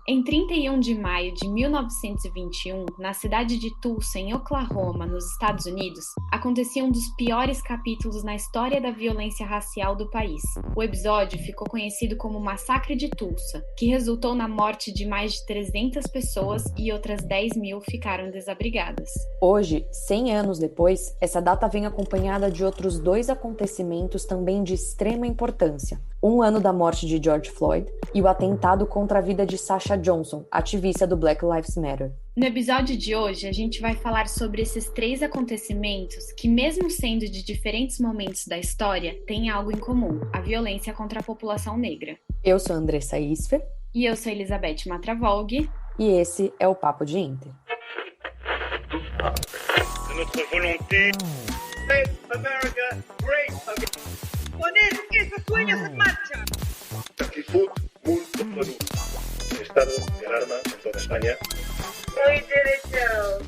Em 31 de maio de 1921, na cidade de Tulsa, em Oklahoma, nos Estados Unidos, acontecia um dos piores capítulos na história da violência racial do país. O episódio ficou conhecido como Massacre de Tulsa, que resultou na morte de mais de 300 pessoas e outras 10 mil ficaram desabrigadas. Hoje, 100 anos depois, essa data vem acompanhada de outros dois acontecimentos também de extrema importância. 1 ano da morte de George Floyd e o atentado contra a vida de Sasha Johnson, ativista do Black Lives Matter. No episódio de hoje, a gente vai falar sobre esses 3 acontecimentos que, mesmo sendo de diferentes momentos da história, têm algo em comum: a violência contra a população negra. Eu sou Andressa Isfer. E eu sou Elizabeth Matravolg. E esse é o Papo de Inter. Notre volonté. Make America great again. Con ese sueño se marcha. Aquí fue muito claro. El estado de alarma en toda España. We did it, Joe.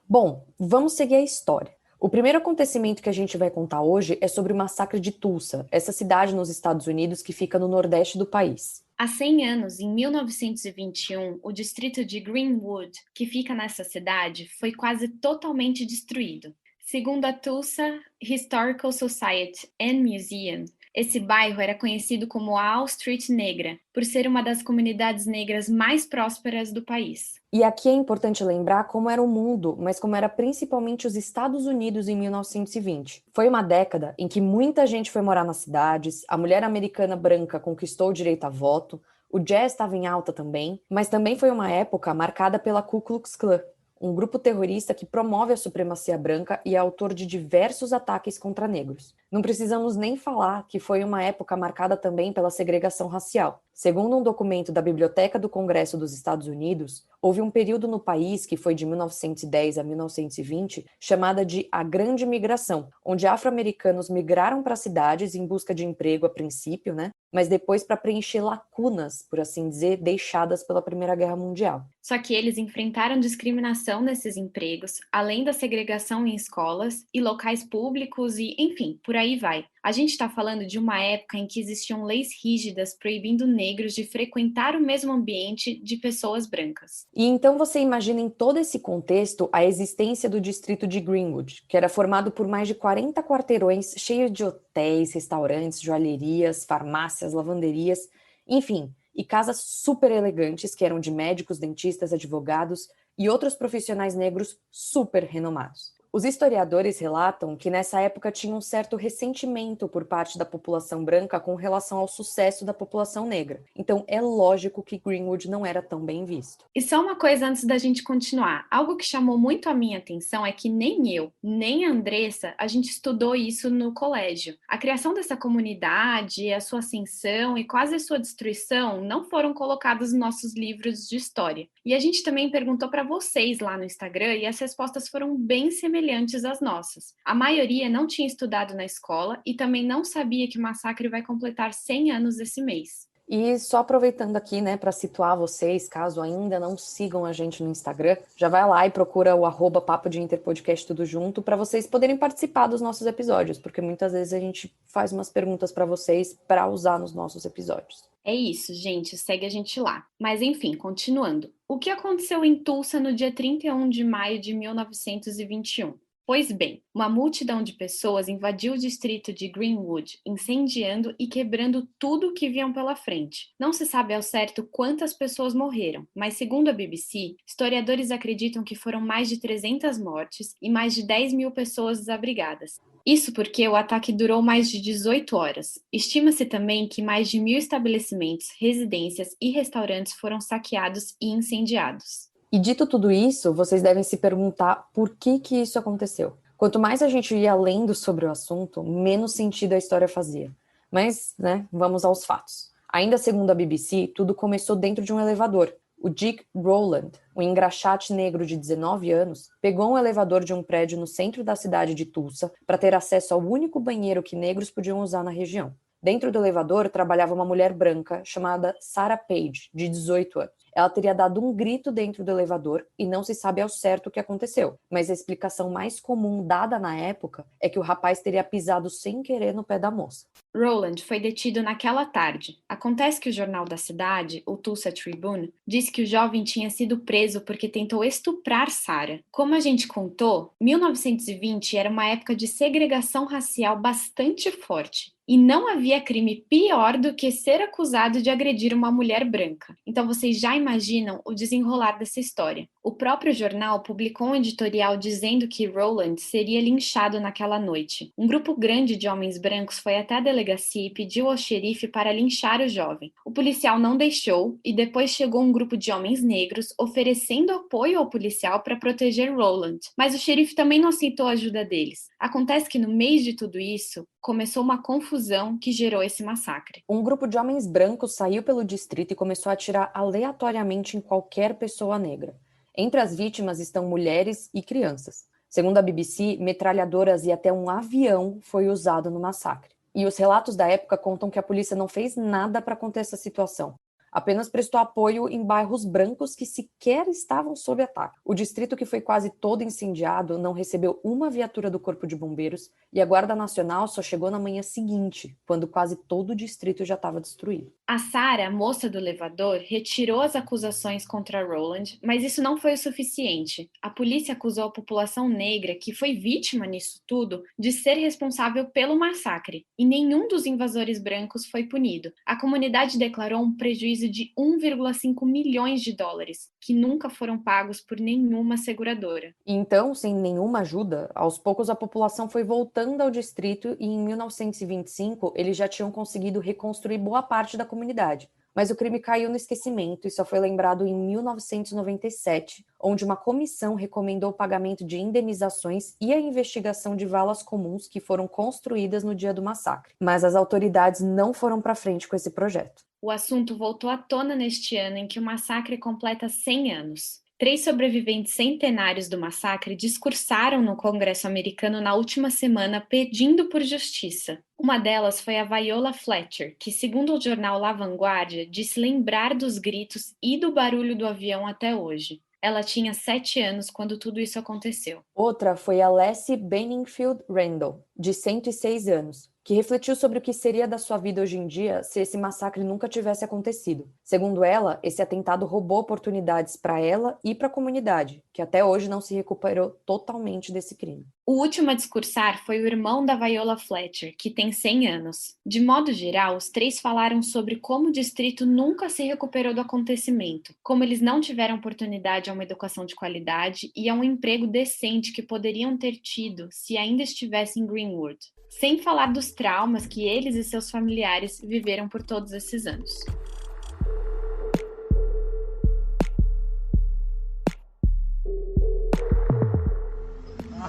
Bom, vamos seguir a história. O primeiro acontecimento que a gente vai contar hoje é sobre o massacre de Tulsa, essa cidade nos Estados Unidos que fica no nordeste do país. Há 100 anos, em 1921, o distrito de Greenwood, que fica nessa cidade, foi quase totalmente destruído. Segundo a Tulsa Historical Society and Museum, esse bairro era conhecido como a All Street Negra, por ser uma das comunidades negras mais prósperas do país. E aqui é importante lembrar como era o mundo, mas como era principalmente os Estados Unidos em 1920. Foi uma década em que muita gente foi morar nas cidades, a mulher americana branca conquistou o direito a voto, o jazz estava em alta também, mas também foi uma época marcada pela Ku Klux Klan, um grupo terrorista que promove a supremacia branca e é autor de diversos ataques contra negros. Não precisamos nem falar que foi uma época marcada também pela segregação racial. Segundo um documento da Biblioteca do Congresso dos Estados Unidos, houve um período no país, que foi de 1910 a 1920, chamada de a Grande Migração, onde afro-americanos migraram para cidades em busca de emprego a princípio, mas depois para preencher lacunas, por assim dizer, deixadas pela Primeira Guerra Mundial. Só que eles enfrentaram discriminação nesses empregos, além da segregação em escolas e locais públicos e, enfim, por aí vai. A gente está falando de uma época em que existiam leis rígidas proibindo negros de frequentar o mesmo ambiente de pessoas brancas. E então você imagina em todo esse contexto a existência do distrito de Greenwood, que era formado por mais de 40 quarteirões cheios de hotéis, restaurantes, joalherias, farmácias, lavanderias, enfim, e casas super elegantes que eram de médicos, dentistas, advogados e outros profissionais negros super renomados. Os historiadores relatam que nessa época tinha um certo ressentimento por parte da população branca com relação ao sucesso da população negra. Então é lógico que Greenwood não era tão bem visto. E só uma coisa antes da gente continuar. Algo que chamou muito a minha atenção é que nem eu, nem a Andressa, a gente estudou isso no colégio. A criação dessa comunidade, a sua ascensão e quase a sua destruição não foram colocados nos nossos livros de história. E a gente também perguntou para vocês lá no Instagram e as respostas foram bem semelhantes às nossas. A maioria não tinha estudado na escola e também não sabia que o massacre vai completar 100 anos esse mês. E só aproveitando aqui, para situar vocês, caso ainda não sigam a gente no Instagram, já vai lá e procura o @Papo de Inter Podcast tudo junto para vocês poderem participar dos nossos episódios, porque muitas vezes a gente faz umas perguntas para vocês para usar nos nossos episódios. É isso, gente, segue a gente lá. Mas enfim, continuando. O que aconteceu em Tulsa no dia 31 de maio de 1921? Pois bem, uma multidão de pessoas invadiu o distrito de Greenwood, incendiando e quebrando tudo o que viam pela frente. Não se sabe ao certo quantas pessoas morreram, mas segundo a BBC, historiadores acreditam que foram mais de 300 mortes e mais de 10 mil pessoas desabrigadas. Isso porque o ataque durou mais de 18 horas. Estima-se também que mais de 1.000 estabelecimentos, residências e restaurantes foram saqueados e incendiados. E dito tudo isso, vocês devem se perguntar por que isso aconteceu. Quanto mais a gente ia lendo sobre o assunto, menos sentido a história fazia. Mas, vamos aos fatos. Ainda segundo a BBC, tudo começou dentro de um elevador. O Dick Rowland, um engraxate negro de 19 anos, pegou um elevador de um prédio no centro da cidade de Tulsa para ter acesso ao único banheiro que negros podiam usar na região. Dentro do elevador trabalhava uma mulher branca chamada Sarah Page, de 18 anos. Ela teria dado um grito dentro do elevador e não se sabe ao certo o que aconteceu, mas a explicação mais comum dada na época é que o rapaz teria pisado sem querer no pé da moça. Rowland foi detido naquela tarde. Acontece que o jornal da cidade, o Tulsa Tribune, disse que o jovem tinha sido preso porque tentou estuprar Sarah. Como a gente contou, 1920 era uma época de segregação racial bastante forte. E não havia crime pior do que ser acusado de agredir uma mulher branca. Então vocês já imaginam o desenrolar dessa história. O próprio jornal publicou um editorial dizendo que Rowland seria linchado naquela noite. Um grupo grande de homens brancos foi até a delegacia e pediu ao xerife para linchar o jovem. O policial não deixou e depois chegou um grupo de homens negros oferecendo apoio ao policial para proteger Rowland. Mas o xerife também não aceitou a ajuda deles. Acontece que no meio de tudo isso, começou uma confusão que gerou esse massacre. Um grupo de homens brancos saiu pelo distrito e começou a atirar aleatoriamente em qualquer pessoa negra. Entre as vítimas estão mulheres e crianças. Segundo a BBC, metralhadoras e até um avião foi usado no massacre. E os relatos da época contam que a polícia não fez nada para conter essa situação. Apenas prestou apoio em bairros brancos que sequer estavam sob ataque. O distrito, que foi quase todo incendiado, não recebeu uma viatura do Corpo de Bombeiros e a Guarda Nacional só chegou na manhã seguinte, quando quase todo o distrito já estava destruído. A Sarah, moça do elevador, retirou as acusações contra Rowland, mas isso não foi o suficiente. A polícia acusou a população negra, que foi vítima nisso tudo, de ser responsável pelo massacre, e nenhum dos invasores brancos foi punido. A comunidade declarou um prejuízo de 1,5 milhões de dólares, que nunca foram pagos por nenhuma seguradora. Então, sem nenhuma ajuda, aos poucos a população foi voltando ao distrito e em 1925 eles já tinham conseguido reconstruir boa parte da comunidade. Mas o crime caiu no esquecimento e só foi lembrado em 1997, onde uma comissão recomendou o pagamento de indenizações e a investigação de valas comuns que foram construídas no dia do massacre. Mas as autoridades não foram para frente com esse projeto. O assunto voltou à tona neste ano em que o massacre completa 100 anos. 3 sobreviventes centenários do massacre discursaram no Congresso americano na última semana pedindo por justiça. Uma delas foi a Viola Fletcher, que, segundo o jornal La Vanguardia, disse lembrar dos gritos e do barulho do avião até hoje. Ela tinha 7 anos quando tudo isso aconteceu. Outra foi a Leslie Benningfield Randall, de 106 anos, que refletiu sobre o que seria da sua vida hoje em dia se esse massacre nunca tivesse acontecido. Segundo ela, esse atentado roubou oportunidades para ela e para a comunidade, que até hoje não se recuperou totalmente desse crime. O último a discursar foi o irmão da Viola Fletcher, que tem 100 anos. De modo geral, os 3 falaram sobre como o distrito nunca se recuperou do acontecimento, como eles não tiveram oportunidade a uma educação de qualidade e a um emprego decente que poderiam ter tido se ainda estivessem em Greenwood. Sem falar dos traumas que eles e seus familiares viveram por todos esses anos.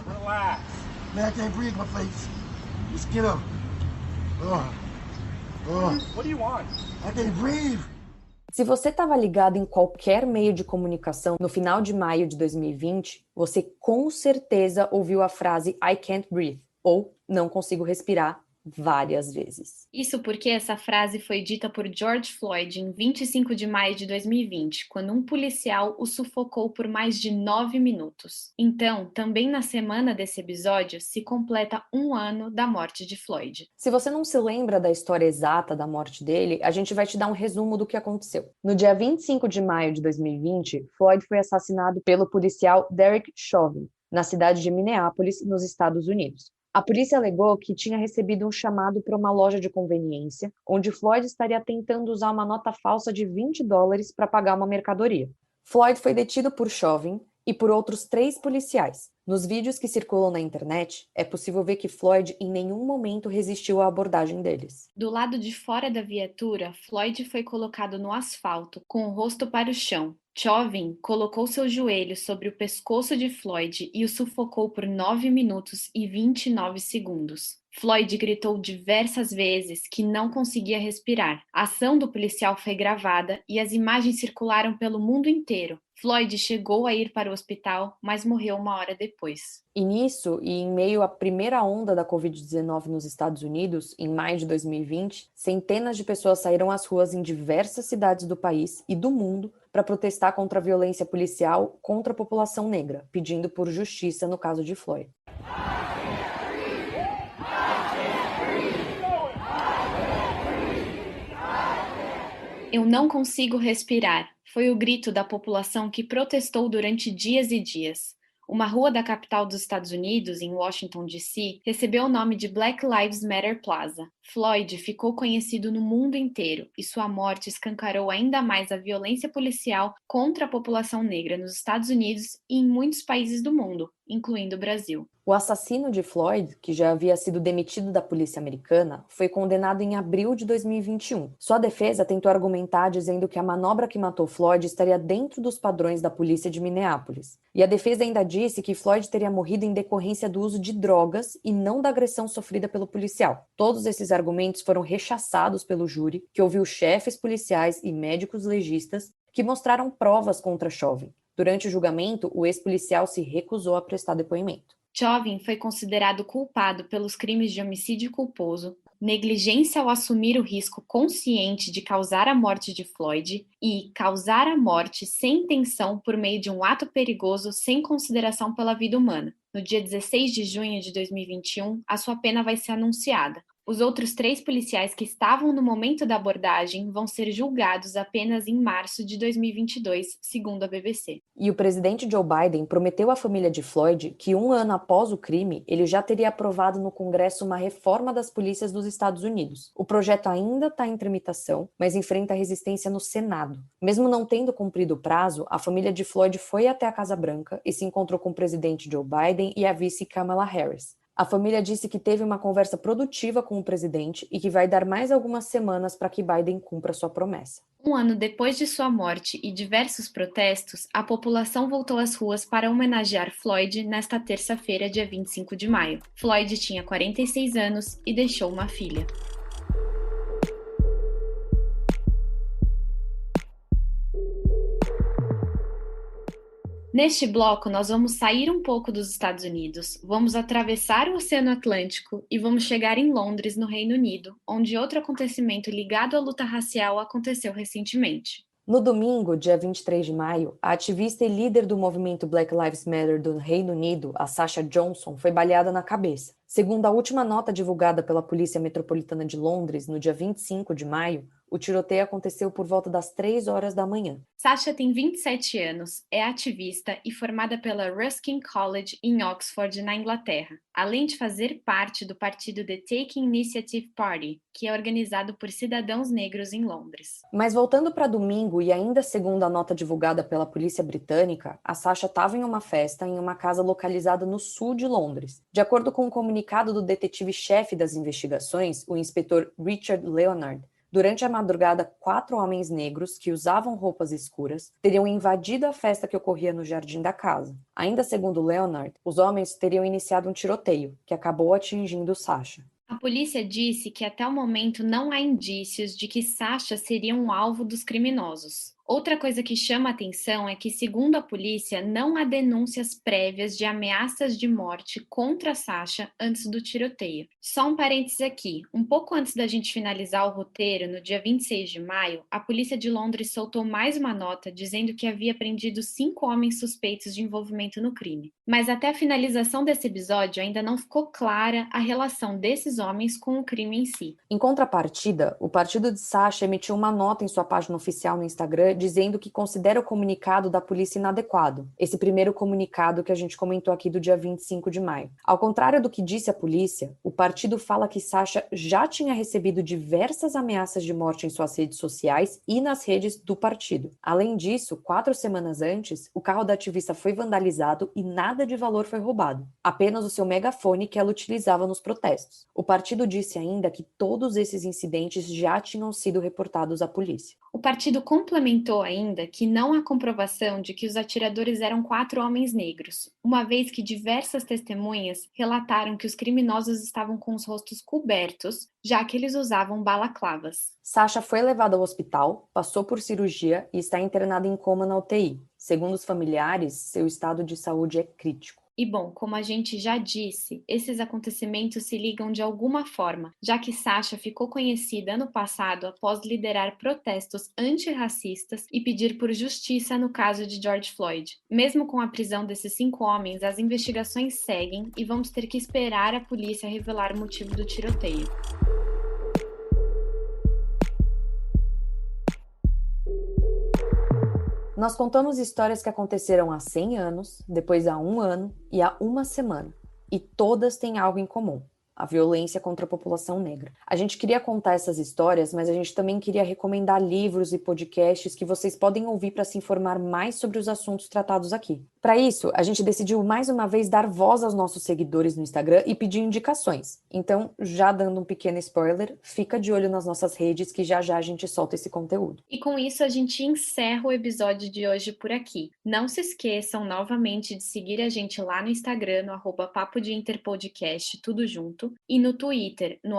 Relax. Man, I can't breathe my face. Just get up. What do you want? I can't breathe. Se você estava ligado em qualquer meio de comunicação no final de maio de 2020, você com certeza ouviu a frase I can't breathe, ou não consigo respirar, várias vezes. Isso porque essa frase foi dita por George Floyd em 25 de maio de 2020, quando um policial o sufocou por mais de 9 minutos. Então, também na semana desse episódio, se completa 1 ano da morte de Floyd. Se você não se lembra da história exata da morte dele, a gente vai te dar um resumo do que aconteceu. No dia 25 de maio de 2020, Floyd foi assassinado pelo policial Derek Chauvin, na cidade de Minneapolis, nos Estados Unidos. A polícia alegou que tinha recebido um chamado para uma loja de conveniência, onde Floyd estaria tentando usar uma nota falsa de $20 para pagar uma mercadoria. Floyd foi detido por Chauvin e por outros 3 policiais. Nos vídeos que circulam na internet, é possível ver que Floyd em nenhum momento resistiu à abordagem deles. Do lado de fora da viatura, Floyd foi colocado no asfalto, com o rosto para o chão. Chauvin colocou seu joelho sobre o pescoço de Floyd e o sufocou por 9 minutos e 29 segundos. Floyd gritou diversas vezes que não conseguia respirar. A ação do policial foi gravada e as imagens circularam pelo mundo inteiro. Floyd chegou a ir para o hospital, mas morreu uma hora depois. E nisso, e em meio à primeira onda da Covid-19 nos Estados Unidos, em maio de 2020, centenas de pessoas saíram às ruas em diversas cidades do país e do mundo para protestar contra a violência policial contra a população negra, pedindo por justiça no caso de Floyd. Eu não consigo respirar. Foi o grito da população que protestou durante dias e dias. Uma rua da capital dos Estados Unidos, em Washington, D.C., recebeu o nome de Black Lives Matter Plaza. Floyd ficou conhecido no mundo inteiro e sua morte escancarou ainda mais a violência policial contra a população negra nos Estados Unidos e em muitos países do mundo, incluindo o Brasil. O assassino de Floyd, que já havia sido demitido da polícia americana, foi condenado em abril de 2021. Sua defesa tentou argumentar dizendo que a manobra que matou Floyd estaria dentro dos padrões da polícia de Minneapolis. E a defesa ainda disse que Floyd teria morrido em decorrência do uso de drogas e não da agressão sofrida pelo policial. Todos esses argumentos foram rechaçados pelo júri, que ouviu chefes policiais e médicos legistas que mostraram provas contra Chauvin. Durante o julgamento, o ex-policial se recusou a prestar depoimento. Chauvin foi considerado culpado pelos crimes de homicídio culposo, negligência ao assumir o risco consciente de causar a morte de Floyd e causar a morte sem intenção por meio de um ato perigoso sem consideração pela vida humana. No dia 16 de junho de 2021, a sua pena vai ser anunciada. Os outros 3 policiais que estavam no momento da abordagem vão ser julgados apenas em março de 2022, segundo a BBC. E o presidente Joe Biden prometeu à família de Floyd que 1 ano após o crime, ele já teria aprovado no Congresso uma reforma das polícias dos Estados Unidos. O projeto ainda está em tramitação, mas enfrenta resistência no Senado. Mesmo não tendo cumprido o prazo, a família de Floyd foi até a Casa Branca e se encontrou com o presidente Joe Biden e a vice Kamala Harris. A família disse que teve uma conversa produtiva com o presidente e que vai dar mais algumas semanas para que Biden cumpra sua promessa. 1 ano depois de sua morte e diversos protestos, a população voltou às ruas para homenagear Floyd nesta terça-feira, dia 25 de maio. Floyd tinha 46 anos e deixou uma filha. Neste bloco, nós vamos sair um pouco dos Estados Unidos, vamos atravessar o Oceano Atlântico e vamos chegar em Londres, no Reino Unido, onde outro acontecimento ligado à luta racial aconteceu recentemente. No domingo, dia 23 de maio, a ativista e líder do movimento Black Lives Matter do Reino Unido, a Sasha Johnson, foi baleada na cabeça. Segundo a última nota divulgada pela Polícia Metropolitana de Londres, no dia 25 de maio, o tiroteio aconteceu por volta das 3 horas da manhã. Sasha tem 27 anos, é ativista e formada pela Ruskin College em Oxford, na Inglaterra, além de fazer parte do partido The Taking Initiative Party, que é organizado por cidadãos negros em Londres. Mas voltando para domingo e ainda segundo a nota divulgada pela polícia britânica, a Sasha estava em uma festa em uma casa localizada no sul de Londres. De acordo com o comunicado do detetive-chefe das investigações, o inspetor Richard Leonard, durante a madrugada, 4 homens negros que usavam roupas escuras teriam invadido a festa que ocorria no jardim da casa. Ainda segundo Leonard, os homens teriam iniciado um tiroteio, que acabou atingindo Sasha. A polícia disse que até o momento não há indícios de que Sasha seria um alvo dos criminosos. Outra coisa que chama a atenção é que, segundo a polícia, não há denúncias prévias de ameaças de morte contra Sasha antes do tiroteio. Só um parênteses aqui. Um pouco antes da gente finalizar o roteiro, no dia 26 de maio, a polícia de Londres soltou mais uma nota dizendo que havia prendido 5 homens suspeitos de envolvimento no crime. Mas até a finalização desse episódio ainda não ficou clara a relação desses homens com o crime em si. Em contrapartida, o partido de Sasha emitiu uma nota em sua página oficial no Instagram dizendo que considera o comunicado da polícia inadequado. Esse primeiro comunicado que a gente comentou aqui do dia 25 de maio. Ao contrário do que disse a polícia, o partido fala que Sasha já tinha recebido diversas ameaças de morte em suas redes sociais e nas redes do partido. Além disso, 4 semanas antes, o carro da ativista foi vandalizado e nada de valor foi roubado. Apenas o seu megafone que ela utilizava nos protestos. O partido disse ainda que todos esses incidentes já tinham sido reportados à polícia. O partido complementou comentou ainda que não há comprovação de que os atiradores eram 4 homens negros, uma vez que diversas testemunhas relataram que os criminosos estavam com os rostos cobertos, já que eles usavam balaclavas. Sasha foi levada ao hospital, passou por cirurgia e está internada em coma na UTI. Segundo os familiares, seu estado de saúde é crítico. E bom, como a gente já disse, esses acontecimentos se ligam de alguma forma, já que Sasha ficou conhecida ano passado após liderar protestos antirracistas e pedir por justiça no caso de George Floyd. Mesmo com a prisão desses 5 homens, as investigações seguem e vamos ter que esperar a polícia revelar o motivo do tiroteio. Nós contamos histórias que aconteceram há 100 anos, depois há 1 ano e há 1 semana. E todas têm algo em comum: a violência contra a população negra. A gente queria contar essas histórias, mas a gente também queria recomendar livros e podcasts que vocês podem ouvir para se informar mais sobre os assuntos tratados aqui. Para isso, a gente decidiu mais uma vez dar voz aos nossos seguidores no Instagram e pedir indicações. Então, já dando um pequeno spoiler, fica de olho nas nossas redes que já a gente solta esse conteúdo. E com isso a gente encerra o episódio de hoje por aqui. Não se esqueçam novamente de seguir a gente lá no Instagram, no @papodeinterpodcast, tudo junto, e no Twitter, no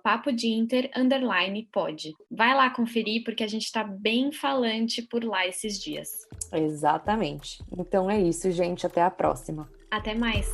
@papodeinter_pod. Vai lá conferir porque a gente tá bem falante por lá esses dias. Exatamente. Então é isso, gente. Até a próxima. Até mais!